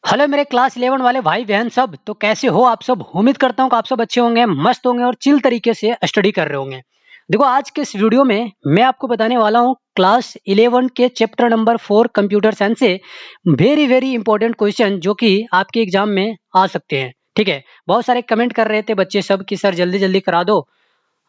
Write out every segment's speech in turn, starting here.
Hello मेरे class 11 वाले भाई बहन सब। तो कैसे हो आप सब? उम्मीद करता हूँ कि आप सब अच्छे होंगे, मस्त होंगे और चिल तरीके से स्टडी कर रहे होंगे। देखो आज के इस वीडियो में मैं आपको बताने वाला हूँ क्लास 11 के चैप्टर नंबर 4 कंप्यूटर साइंस से वेरी वेरी इंपॉर्टेंट क्वेश्चन जो कि आपके एग्जाम में आ सकते हैं। ठीक है, बहुत सारे कमेंट कर रहे थे बच्चे सब कि सर जल्दी जल्दी करा दो,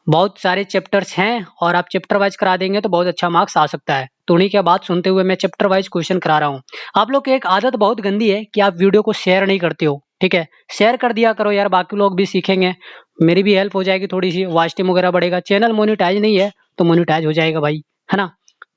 बहुत सारे चैप्टर्स हैं और आप चैप्टर वाइज करा देंगे तो बहुत अच्छा मार्क्स आ सकता है। तो उन्हीं की बात सुनते हुए मैं चैप्टर वाइज क्वेश्चन करा रहा हूँ। आप लोग की एक आदत बहुत गंदी है कि आप वीडियो को शेयर नहीं करते हो। ठीक है, शेयर कर दिया करो यार, बाकी लोग भी सीखेंगे, मेरी भी हेल्प हो जाएगी, थोड़ी सी वॉच टाइम वगैरह बढ़ेगा। चैनल मोनिटाइज नहीं है तो मोनिटाइज हो जाएगा भाई, है ना।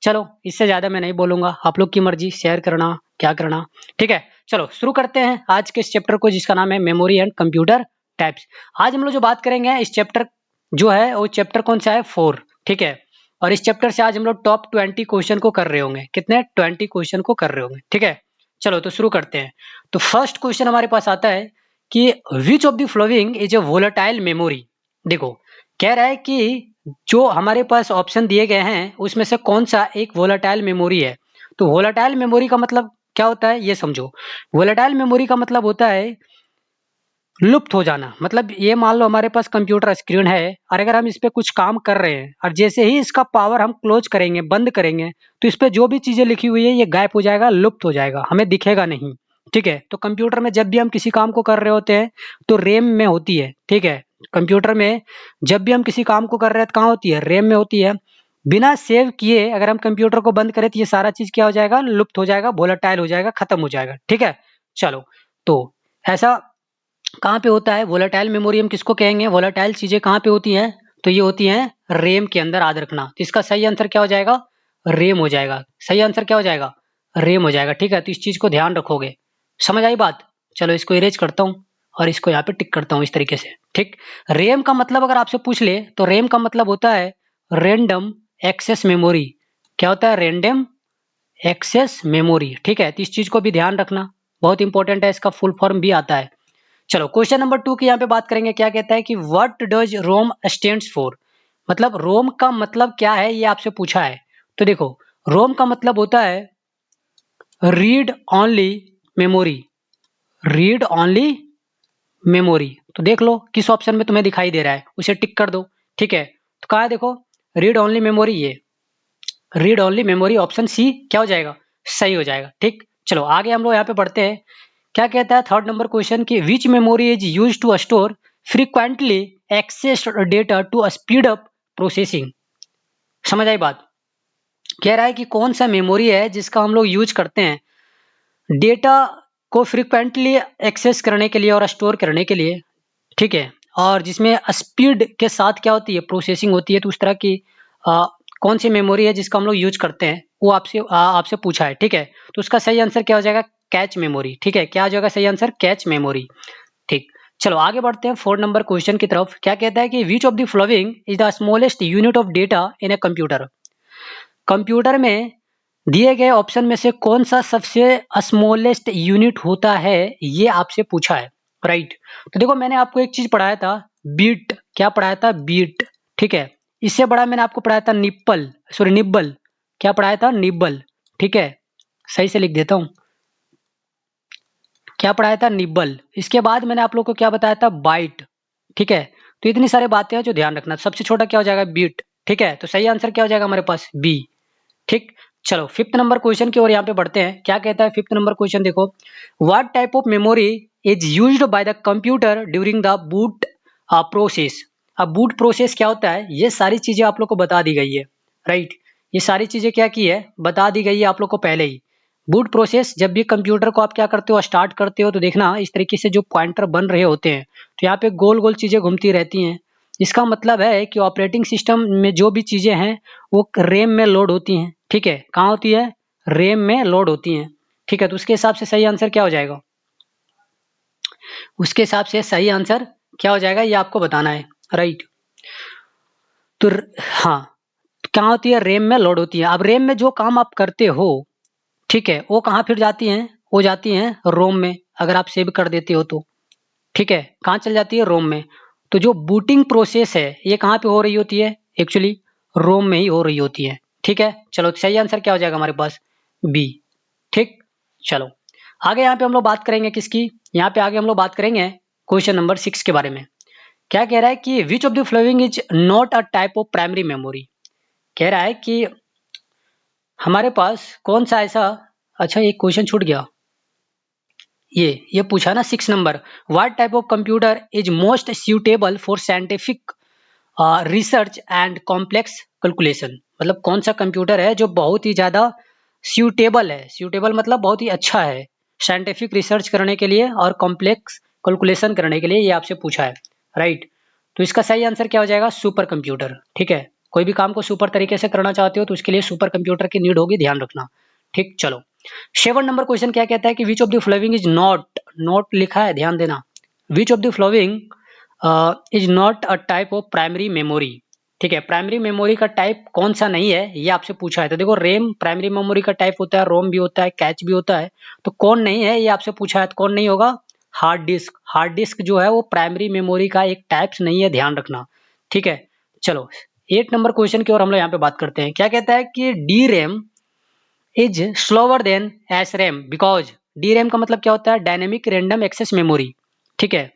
चलो इससे ज्यादा मैं नहीं बोलूंगा, आप लोग की मर्जी, शेयर करना क्या करना। ठीक है, चलो शुरू करते हैं आज के इस चैप्टर को जिसका नाम है मेमोरी एंड कंप्यूटर टाइप्स। आज हम लोग जो बात करेंगे इस चैप्टर जो है वो चैप्टर कौन सा है? 4। ठीक है, और इस चैप्टर से आज हम लोग टॉप 20 क्वेश्चन को कर रहे होंगे। कितने? 20 क्वेश्चन को कर रहे होंगे। ठीक है, चलो तो शुरू करते हैं। तो फर्स्ट क्वेश्चन हमारे पास आता है कि which of the following is a volatile memory. देखो कह रहा है कि जो हमारे पास ऑप्शन दिए गए हैं उसमें से कौन सा एक वोलेटाइल मेमोरी है। तो वोलेटाइल मेमोरी का मतलब क्या होता है ये समझो। वोलेटाइल मेमोरी का मतलब होता है लुप्त हो जाना। मतलब ये मान लो हमारे पास कंप्यूटर स्क्रीन है और अगर हम इस पे कुछ काम कर रहे हैं और जैसे ही इसका पावर हम क्लोज करेंगे, बंद करेंगे, तो इस पे जो भी चीजें लिखी हुई है ये गायब हो जाएगा, लुप्त हो जाएगा, हमें दिखेगा नहीं। ठीक है, तो कंप्यूटर में जब भी हम किसी काम को कर रहे होते हैं तो रैम में होती है। ठीक है, कंप्यूटर में जब भी हम किसी काम को कर रहे हैं तो कहाँ होती है? रैम में होती है। बिना सेव किए अगर हम कंप्यूटर को बंद करें तो ये सारा चीज क्या हो जाएगा? लुप्त हो जाएगा, वोलेटाइल हो जाएगा, खत्म हो जाएगा। ठीक है, चलो तो ऐसा कहाँ पे होता है वोलेटाइल मेमोरी? हम किसको कहेंगे? वोलेटाइल चीजें कहाँ पे होती हैं? तो ये होती हैं रैम के अंदर। याद रखना, तो इसका सही आंसर क्या हो जाएगा? रैम हो जाएगा। सही आंसर क्या हो जाएगा? रैम हो जाएगा। ठीक है, तो इस चीज को ध्यान रखोगे। समझ आई बात? चलो इसको इरेज करता हूँ और इसको यहाँ पे टिक करता हूँ इस तरीके से। ठीक, रैम का मतलब अगर आपसे पूछ ले तो रैम का मतलब होता है रैंडम एक्सेस मेमोरी। क्या होता है? Random access memory. ठीक है, तो इस चीज को भी ध्यान रखना, बहुत इंपॉर्टेंट है, इसका फुल फॉर्म भी आता है। चलो क्वेश्चन नंबर 2 की यहाँ पे बात करेंगे। क्या कहता है कि what does Rome stands for. मतलब रोम का मतलब क्या है ये आपसे पूछा है। तो देखो रोम का मतलब होता है read only memory. Read only memory. तो देख लो किस ऑप्शन में तुम्हें दिखाई दे रहा है, उसे टिक कर दो। ठीक है, तो कहा है देखो रीड ओनली मेमोरी, ये read only memory option C क्या हो जाएगा? सही हो जाएगा। ठीक, चलो आगे हम लोग यहाँ पे बढ़ते हैं। क्या कहता है थर्ड नंबर क्वेश्चन की which memory is used to store frequently accessed data to speed up processing. समझ आई बात? कह रहा है कि कौन सा मेमोरी है जिसका हम लोग यूज करते हैं डेटा को फ्रीक्वेंटली एक्सेस करने के लिए और स्टोर करने के लिए। ठीक है, और जिसमें स्पीड के साथ क्या होती है? प्रोसेसिंग होती है। तो उस तरह की आ, कौन सी मेमोरी है जिसका हम लोग यूज करते हैं वो आपसे पूछा है। ठीक है, तो उसका सही आंसर क्या हो जाएगा? Cache memory. ठीक है, क्या हो जाएगा सही आंसर? Cache memory. ठीक, चलो आगे बढ़ते हैं 4 नंबर क्वेश्चन की तरफ। क्या कहता है कि which of the following is the smallest unit of data in a computer. Computer में दिए गए ऑप्शन में से कौन सा सबसे स्मॉलेस्ट यूनिट होता है ये आपसे पूछा है। राइट, तो देखो मैंने आपको एक चीज पढ़ाया था, बीट। क्या पढ़ाया था? बीट। ठीक है, इससे बड़ा मैंने आपको पढ़ाया था निप्पल, सॉरी निब्बल। क्या पढ़ाया था? निब्बल। ठीक है, सही से लिख देता हूं, क्या पढ़ाया था? निब्बल। इसके बाद मैंने आप लोग को क्या बताया था? बाइट। ठीक है, तो इतनी सारी बातें हैं जो ध्यान रखना। सबसे छोटा क्या हो जाएगा? बीट। ठीक है, तो सही आंसर क्या हो जाएगा हमारे पास? बी। ठीक, चलो फिफ्थ नंबर क्वेश्चन की ओर यहाँ पे बढ़ते हैं। क्या कहता है फिफ्थ नंबर क्वेश्चन? देखो what type of memory is used by the computer during the boot process. अब बूट प्रोसेस क्या होता है ये सारी चीजें आप लोग को बता दी गई है। राइट, ये सारी चीजें क्या की है? बता दी गई है आप लोग को पहले ही। बूट प्रोसेस जब भी कंप्यूटर को आप क्या करते हो? स्टार्ट करते हो तो देखना इस तरीके से जो पॉइंटर बन रहे होते हैं तो यहाँ पे गोल गोल चीजें घूमती रहती हैं। इसका मतलब है कि ऑपरेटिंग सिस्टम में जो भी चीजें हैं वो रैम में लोड होती हैं। ठीक है, कहाँ होती है? रैम में लोड होती हैं। ठीक है, तो उसके हिसाब से सही आंसर क्या हो जाएगा? उसके हिसाब से सही आंसर क्या हो जाएगा ये आपको बताना है। राइट, तो हाँ, कहाँ होती है? रैम में लोड होती है। अब रैम में जो काम आप करते हो, ठीक है, वो कहाँ फिर जाती हैं? वो जाती हैं रोम में, अगर आप सेव कर देते हो तो। ठीक है, कहाँ चल जाती है? रोम में। तो जो बूटिंग प्रोसेस है ये कहाँ पे हो रही होती है? एक्चुअली रोम में ही हो रही होती है। ठीक है, चलो सही आंसर क्या हो जाएगा हमारे पास? बी। ठीक, चलो आगे यहाँ पे हम लोग बात करेंगे किसकी, यहाँ पे आगे हम लोग बात करेंगे क्वेश्चन नंबर 6 के बारे में। क्या कह रहा है कि which of the following is not a type of primary memory. कह रहा है कि हमारे पास कौन सा ऐसा, अच्छा एक क्वेश्चन छूट गया, ये पूछा ना 6 number, what type of computer is most suitable for scientific research and complex calculation. मतलब कौन सा कंप्यूटर है जो बहुत ही ज़्यादा सूटेबल है, सूटेबल मतलब बहुत ही अच्छा है साइंटिफिक रिसर्च करने के लिए और कॉम्प्लेक्स कैलकुलेशन करने के लिए, ये आपसे पूछा है, राइट। तो इसका सही आंसर क्या हो जाएगा, सुपर कंप्यूटर। ठीक है, कोई भी काम को सुपर तरीके से करना चाहते हो तो उसके लिए सुपर कंप्यूटर की नीड होगी, ध्यान रखना। ठीक, चलो 7 नंबर क्वेश्चन क्या कहता है कि which of the following is not, not लिखा है ध्यान देना, विच of the following is not a type of primary memory. ठीक है, प्राइमरी मेमोरी का टाइप कौन सा नहीं है ये आपसे पूछा है। तो देखो रैम प्राइमरी मेमोरी का टाइप होता है, रोम भी होता है, कैच भी होता है, तो कौन नहीं है ये आपसे पूछा है, तो कौन नहीं होगा, हार्ड डिस्क। हार्ड डिस्क जो है वो प्राइमरी मेमोरी का एक टाइप्स नहीं है, ध्यान रखना। ठीक है, चलो 8 नंबर क्वेश्चन की ओर हम लोग यहाँ पे बात करते हैं। क्या कहता है कि D RAM is slower then S RAM because, D RAM का मतलब क्या होता है, डायनेमिक रैंडम एक्सेस मेमोरी। ठीक है,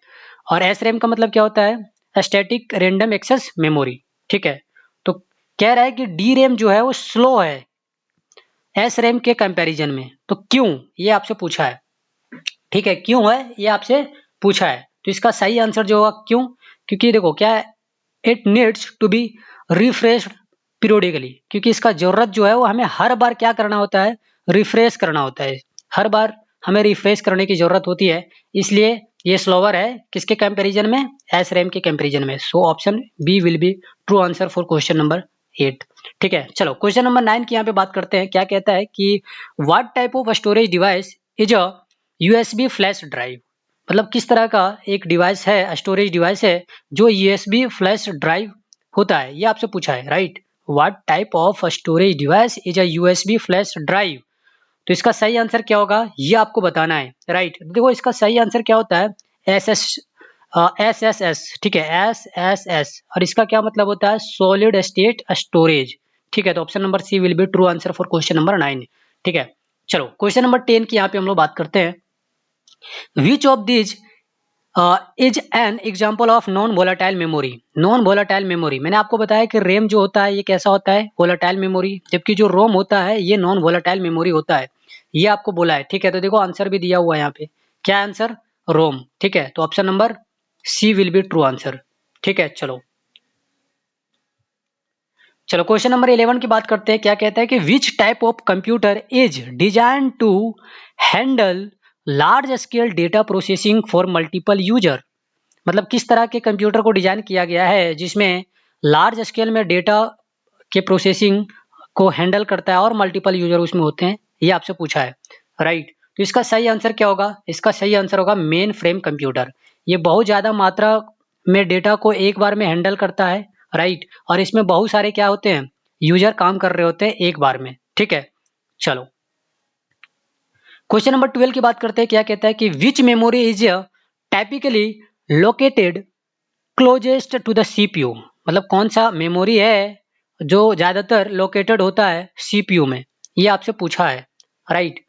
और एस रैम का मतलब क्या होता है, स्टैटिक रैंडम एक्सेस मेमोरी। ठीक है, तो कह रहा है कि डी रैम जो है वो स्लो है एस रैम के कंपैरिजन में, तो क्यों, ये आपसे पूछा है। ठीक है, क्यों है ये आपसे पूछा है, तो इसका सही आंसर जो होगा क्यों, क्योंकि देखो क्या है, it needs to be refreshed periodically, क्योंकि इसका जरूरत जो है वो हमें हर बार क्या करना होता है, रिफ्रेश करना होता है, हर बार हमें रिफ्रेश करने की जरूरत होती है, इसलिए ये स्लोवर है किसके कंपैरिजन में, एस रैम के कंपैरिजन में। So option B will be true answer for question number 8। ठीक है, चलो क्वेश्चन नंबर 9 की यहाँ पे बात करते हैं। क्या कहता है कि what type of storage device is a USB flash drive. मतलब किस तरह का एक डिवाइस है, स्टोरेज डिवाइस है जो यूएसबी फ्लैश ड्राइव होता है, ये आपसे पूछा है, right. What type of storage device is a USB flash drive, तो इसका सही आंसर क्या होगा ये आपको बताना है, राइट। देखो इसका सही आंसर क्या होता है, S S S S S. ठीक है, एस एस एस, और इसका क्या मतलब होता है, सॉलिड स्टेट स्टोरेज। ठीक है, तो option number C will be true answer for question number 9। ठीक है, चलो क्वेश्चन नंबर 10 की यहाँ पे हम लोग बात करते हैं। Which of these is an example of non volatile memory. Non volatile memory, मैंने आपको बताया कि रैम जो होता है ये कैसा होता है, वोलाटाइल मेमोरी, जबकि जो रोम होता है ये नॉन वोलाटाइल मेमोरी होता है, ये आपको बोला है। ठीक है, तो देखो आंसर भी दिया हुआ है यहाँ पे, क्या आंसर, रोम। ठीक है, तो option number C will be true answer. ठीक है, चलो चलो क्वेश्चन नंबर 11 की बात करते हैं। क्या कहता है कि which type of computer is design to handle large scale data processing for multiple user. मतलब किस तरह के कंप्यूटर को डिजाइन किया गया है जिसमें लार्ज स्केल में डेटा के प्रोसेसिंग को हैंडल करता है और मल्टीपल यूजर उसमें होते हैं, ये आपसे पूछा है, राइट। तो इसका सही आंसर क्या होगा, इसका सही आंसर होगा मेन फ्रेम कंप्यूटर। ये बहुत ज़्यादा मात्रा में डेटा को एक बार में हैंडल करता है, राइट, और इसमें बहुत सारे क्या होते हैं, यूजर काम कर रहे होते हैं एक बार में। ठीक है, चलो क्वेश्चन नंबर 12 की बात करते हैं। क्या कहता है कि which memory is typically located closest to the CPU. मतलब कौन सा मेमोरी है जो ज्यादातर लोकेटेड होता है सीपीयू में, ये आपसे पूछा है, राइट।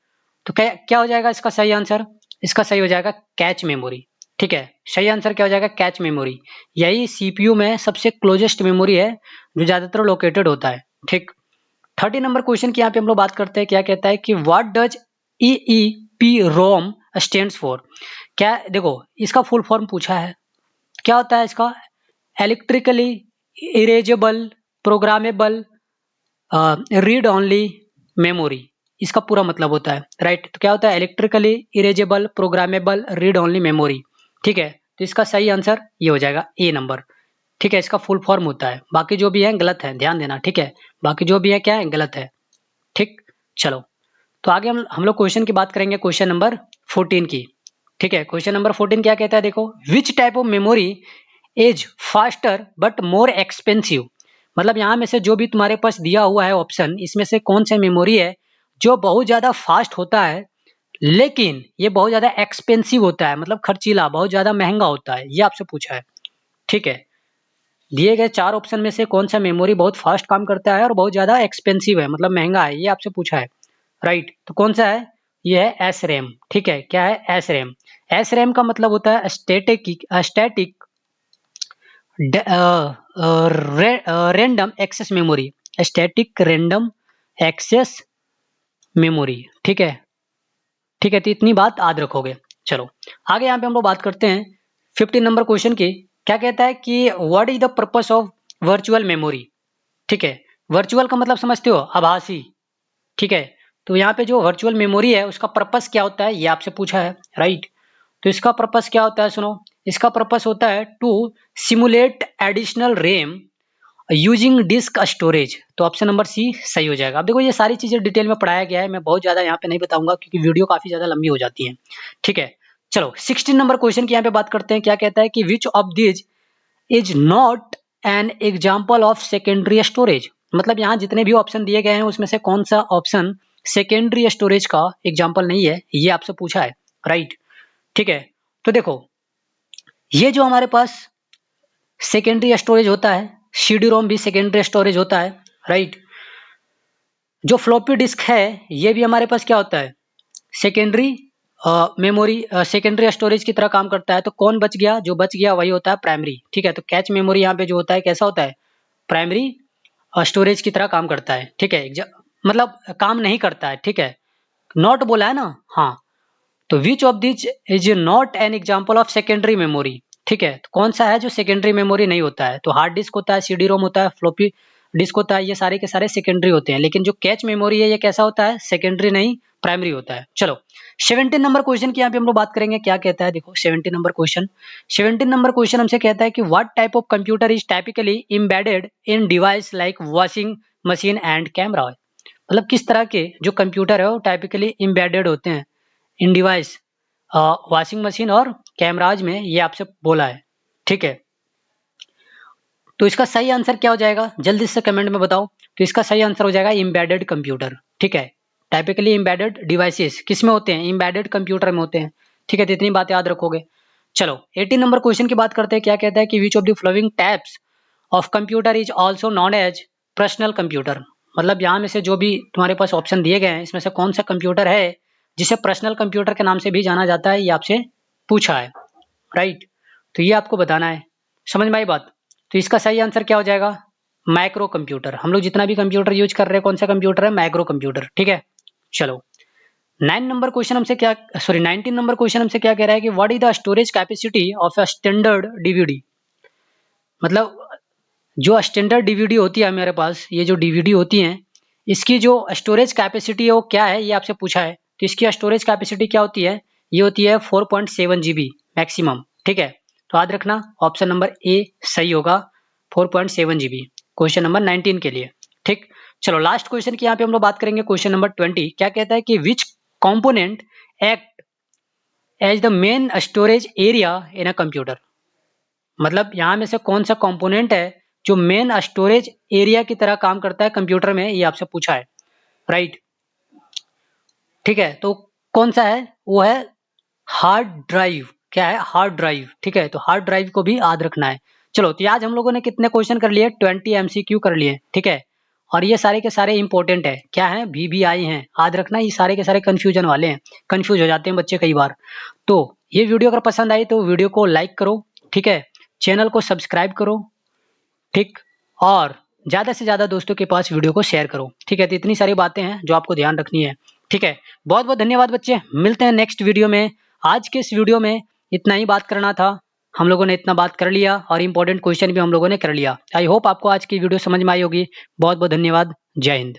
तो क्या क्या हो जाएगा इसका सही आंसर, इसका सही हो जाएगा कैच मेमोरी। ठीक है, सही आंसर क्या हो जाएगा, कैच मेमोरी। यही सीपीयू में सबसे क्लोजेस्ट मेमोरी है जो ज्यादातर लोकेटेड होता है। ठीक, 30 नंबर क्वेश्चन की यहाँ पे हम लोग बात करते हैं। क्या कहता है कि what does EEP Rome stands for. क्या देखो इसका फुल फॉर्म पूछा है, क्या होता है इसका, electrically erasable programmable read only memory, इसका पूरा मतलब होता है, राइट। तो क्या होता है, electrically erasable programmable read only memory. ठीक है, तो इसका सही आंसर ये हो जाएगा ए नंबर। ठीक है, इसका फुल फॉर्म होता है, बाकी जो भी है गलत है, ध्यान देना। ठीक है, बाकी जो भी है क्या है, गलत है। ठीक, चलो तो आगे हम लोग क्वेश्चन की बात करेंगे, क्वेश्चन नंबर 14 की। ठीक है, क्वेश्चन नंबर 14 क्या कहता है, देखो विच type of memory is faster but more expensive. मतलब यहाँ में से जो भी तुम्हारे पास दिया हुआ है ऑप्शन, इसमें से कौन सा मेमोरी है जो बहुत ज्यादा फास्ट होता है लेकिन ये बहुत ज्यादा एक्सपेंसिव होता है, मतलब खर्चीला, बहुत ज्यादा महंगा होता है, ये आपसे पूछा है। ठीक है, दिए गए 4 ऑप्शन में से कौन सा मेमोरी बहुत फास्ट काम करता है और बहुत ज्यादा एक्सपेंसिव है, मतलब महंगा है, ये आपसे पूछा है, राइट। तो कौन सा है, ये है एस रैम। ठीक है, क्या है? S RAM. एस रैम का मतलब होता है static random access memory. Static random access memory. ठीक है, ठीक है, तो इतनी बात याद रखोगे। चलो आगे यहाँ पे हम लोग बात करते हैं 15 नंबर क्वेश्चन की। क्या कहता है कि what is the purpose of virtual memory. ठीक है, वर्चुअल का मतलब समझते हो? आभासी। ठीक है, तो यहाँ पे जो वर्चुअल मेमोरी है उसका पर्पस क्या होता है ये आपसे पूछा है, राइट। तो इसका पर्पस क्या होता है, सुनो। इसका पर्पस होता है to simulate additional RAM using disk storage. तो ऑप्शन नंबर सी सही हो जाएगा। अब देखो ये सारी चीजें डिटेल में पढ़ाया गया है, मैं बहुत ज्यादा यहाँ पे नहीं बताऊंगा क्योंकि वीडियो काफी ज्यादा लंबी हो जाती है। ठीक है, चलो 16 नंबर क्वेश्चन की यहाँ पे बात करते हैं। क्या कहता है कि which of this is not an example of secondary storage. मतलब यहाँ जितने भी ऑप्शन दिए गए हैं उसमें से कौन सा ऑप्शन सेकेंडरी स्टोरेज का एग्जाम्पल नहीं है, ये आपसे पूछा है, राइट। ठीक है, तो देखो ये जो हमारे पास सेकेंडरी स्टोरेज होता है, सीडी रोम भी सेकेंडरी स्टोरेज होता है, राइट। जो फ्लॉपी डिस्क है ये भी हमारे पास क्या होता है, सेकेंडरी मेमोरी, सेकेंडरी स्टोरेज की तरह काम करता है। तो कौन बच गया? जो बच गया वही होता है प्राइमरी। ठीक है, तो कैच मेमोरी यहाँ पे जो होता है कैसा होता है, प्राइमरी स्टोरेज की तरह काम करता है। ठीक है, मतलब काम नहीं करता है। ठीक है, नॉट बोला है ना, हाँ। तो which of this is not an example of secondary memory. ठीक है, तो कौन सा है जो सेकेंडरी मेमोरी नहीं होता है? तो हार्ड डिस्क होता है, सीडी रोम होता है, फ्लॉपी डिस्क होता है, ये सारे के सारे सेकेंडरी होते हैं। लेकिन जो कैच मेमोरी है ये कैसा होता है, सेकेंडरी नहीं प्राइमरी होता है। चलो 17 नंबर क्वेश्चन की यहाँ पे हम लोग बात करेंगे। क्या कहता है देखो 17 नंबर क्वेश्चन। 17 नंबर क्वेश्चन हमसे कहता है कि what type of computer is typically embedded in device like washing machine and camera. मतलब किस तरह के जो कंप्यूटर है वो टाइपिकली एम्बेडेड होते हैं इन डिवाइस, वॉशिंग मशीन और कैमराज में, ये आपसे बोला है। ठीक है, तो इसका सही आंसर क्या हो जाएगा जल्दी से कमेंट में बताओ। तो इसका सही आंसर हो जाएगा एम्बेडेड कंप्यूटर। ठीक है, टाइपिकली एम्बेडेड डिवाइसेस किस में होते हैं, एम्बेडेड कंप्यूटर में होते हैं। ठीक है, तो इतनी बात याद रखोगे। चलो 18 नंबर क्वेश्चन की बात करते हैं। क्या कहता है कि which of the following types of computer is also known as personal computer. मतलब यहाँ में से जो भी तुम्हारे पास ऑप्शन दिए गए हैं इसमें से कौन सा कंप्यूटर है जिसे पर्सनल कंप्यूटर के नाम से भी जाना जाता है, ये आपसे पूछा है, राइट। तो ये आपको बताना है, समझ में आई बात। तो इसका सही आंसर क्या हो जाएगा, माइक्रो कंप्यूटर। हम लोग जितना भी कंप्यूटर यूज कर रहे हैं कौन सा कंप्यूटर है, माइक्रो कंप्यूटर। ठीक है, चलो 19 नंबर क्वेश्चन हमसे क्या कह रहा है कि what is the storage capacity of a standard DVD. मतलब जो स्टैंडर्ड डीवीडी होती है मेरे पास, ये जो डीवीडी होती हैं इसकी जो स्टोरेज कैपेसिटी है वो क्या है, ये आपसे पूछा है। तो इसकी स्टोरेज कैपेसिटी क्या होती है, ये होती है 4.7 GB मैक्सिमम। ठीक है, तो याद रखना ऑप्शन नंबर ए सही होगा, 4.7 GB क्वेश्चन नंबर 19 के लिए। ठीक, चलो लास्ट क्वेश्चन की यहाँ पे हम लोग बात करेंगे, क्वेश्चन नंबर 20। क्या कहता है कि which component act as the main storage area in a computer. मतलब यहाँ में से कौन सा कंपोनेंट है जो मेन स्टोरेज एरिया की तरह काम करता है कंप्यूटर में, ये आपसे पूछा है, राइट। ठीक है, तो कौन सा है, वो है हार्ड ड्राइव। क्या है, हार्ड ड्राइव। ठीक है, तो हार्ड ड्राइव को भी याद रखना है। चलो तो आज हम लोगों ने कितने क्वेश्चन कर लिए, 20 MCQ कर लिए। ठीक है, और ये सारे के सारे इंपॉर्टेंट है, क्या है, VBI हैं, याद रखना। ये सारे के सारे कंफ्यूजन वाले हैं, कंफ्यूज हो जाते हैं बच्चे कई बार। तो ये वीडियो अगर पसंद आई तो वीडियो को लाइक करो, ठीक है, चैनल को सब्सक्राइब करो, ठीक, और ज़्यादा से ज़्यादा दोस्तों के पास वीडियो को शेयर करो। ठीक है, तो इतनी सारी बातें हैं जो आपको ध्यान रखनी है। ठीक है, बहुत बहुत धन्यवाद बच्चे, मिलते हैं नेक्स्ट वीडियो में। आज के इस वीडियो में इतना ही बात करना था, हम लोगों ने इतना बात कर लिया और इंपॉर्टेंट क्वेश्चन भी हम लोगों ने कर लिया। आई होप आपको आज की वीडियो समझ में आई होगी। बहुत बहुत धन्यवाद, जय हिंद।